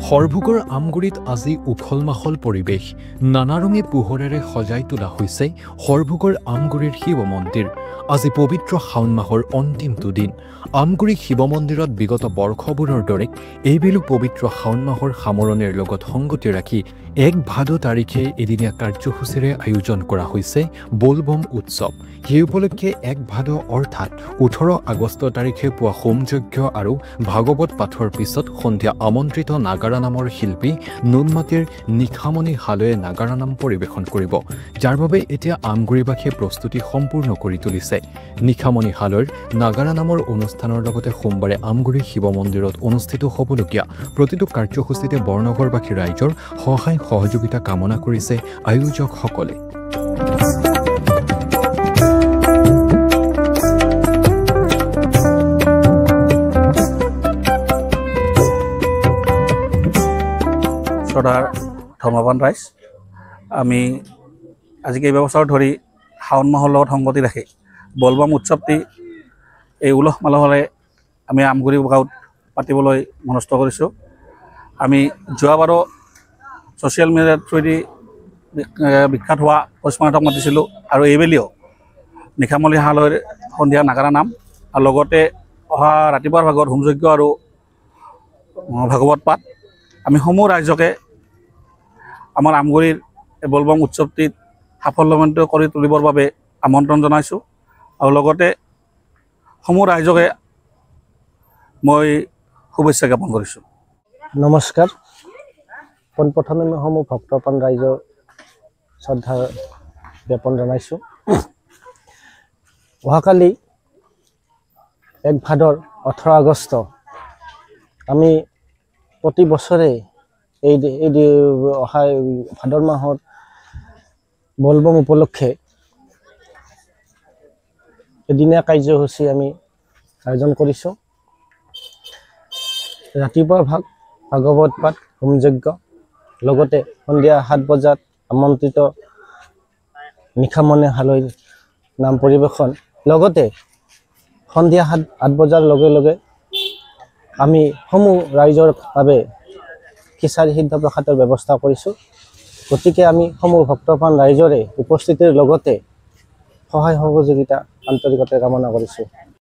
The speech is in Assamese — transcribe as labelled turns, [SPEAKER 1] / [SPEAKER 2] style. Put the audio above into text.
[SPEAKER 1] সৰভোগৰ আমগুৰিত আজি উখল মাখল পৰিৱেশ। নানা ৰঙে পোহৰেৰে সজাই তোলা হৈছে সৰভোগৰ আমগুৰিৰ শিৱ মন্দিৰ। আজি পবিত্ৰ শাওণ মাহৰ অন্তিম দুদিন। আমগুৰি শিৱ মন্দিৰত বিগত বৰ্ষবোৰৰ দৰে এইবেলো পবিত্ৰ শাওণ মাহৰ সামৰণিৰ লগত সংগতি ৰাখি ১ ভাদ তাৰিখে এদিনীয়া কাৰ্যসূচীৰে আয়োজন কৰা হৈছে বোলবম উৎসৱ। সেই উপলক্ষে ১ ভাদ অৰ্থাৎ ১৮ আগষ্ট তাৰিখে পুৱা হোমযজ্ঞ আৰু ভাগৱত পাঠৰ পিছত সন্ধিয়া আমন্ত্ৰিত নাগাৰা নামৰ শিল্পী নুনমাটিৰ নিশামণি হালৈয়ে নাগাৰা নাম পৰিৱেশন কৰিব, যাৰ বাবে এতিয়া আমগুৰিবাসীয়ে প্ৰস্তুতি সম্পূৰ্ণ কৰি তুলিছে। নিশামণি হালৈৰ নাগাৰা নামৰ অনুষ্ঠানৰ লগতে সোমবাৰে আমগুৰি শিৱ মন্দিৰত অনুষ্ঠিত হ'বলগীয়া প্ৰতিটো কাৰ্যসূচীতে বৰনগৰবাসী ৰাইজৰ সহায় সহযোগিতা কামনা কৰিছে আয়োজকসকলে।
[SPEAKER 2] শ্ৰদ্ধাৰ ধৰ্মৱান ৰাইজ, আমি আজি কেইবাবছৰ ধৰি শাওণ মাহৰ লগত সংগতি ৰাখি বলবম উৎসৱটি এই উলহ মালহেৰে আমি আমগুৰি গাঁৱত পাতিবলৈ মনস্থ কৰিছোঁ। আমি যোৱাবাৰো ছ'চিয়েল মিডিয়াৰ থ্ৰুৱেদি বিখ্যাত হোৱা পৰিস্মাৰকক মাতিছিলোঁ আৰু এইবেলিও নিশামণি হালৈৰ সন্ধিয়া নাগাৰা নাম আৰু লগতে অহা ৰাতিপুৱাৰ ভাগত হোমযজ্ঞ আৰু ভাগৱত পাঠ আমি সমূহ ৰাইজকে আমাৰ আমগুৰিৰ এই বলবম উৎসৱটিত সাফল্যমণ্ডিত কৰি তুলিবৰ বাবে আমন্ত্ৰণ জনাইছোঁ আৰু লগতে সমূহ ৰাইজকে মই শুভেচ্ছা জ্ঞাপন কৰিছোঁ।
[SPEAKER 3] নমস্কাৰ। পোনপ্ৰথমে মই সমূহ ভক্তপ্ৰাণ ৰাইজৰ শ্ৰদ্ধা জ্ঞাপন জনাইছোঁ। অহাকালি ১ ভাদৰ ১৮ আগষ্ট আমি প্ৰতি বছৰে এই অহা ভাদৰ মাহত বলবম উপলক্ষে এদিনীয়া কাৰ্যসূচী আমি আয়োজন কৰিছোঁ। ৰাতিপুৱাৰ ভাগৱত পাঠ, হোমযজ্ঞ, লগতে সন্ধিয়া ৭ বজাত আমন্ত্ৰিত নিশামণি হালৈৰ নাম পৰিৱেশন, লগতে সন্ধিয়া ৮ বজাৰ লগে লগে আমি সমূহ ৰাইজৰ বাবে খিচাৰি সিদ্ধ প্ৰসাদৰ ব্যৱস্থা কৰিছোঁ। গতিকে আমি সমূহ ভক্তপ্ৰাণ ৰাইজৰে উপস্থিতিৰ লগতে সহায় সহযোগিতা আন্তৰিকতাৰে কামনা কৰিছোঁ।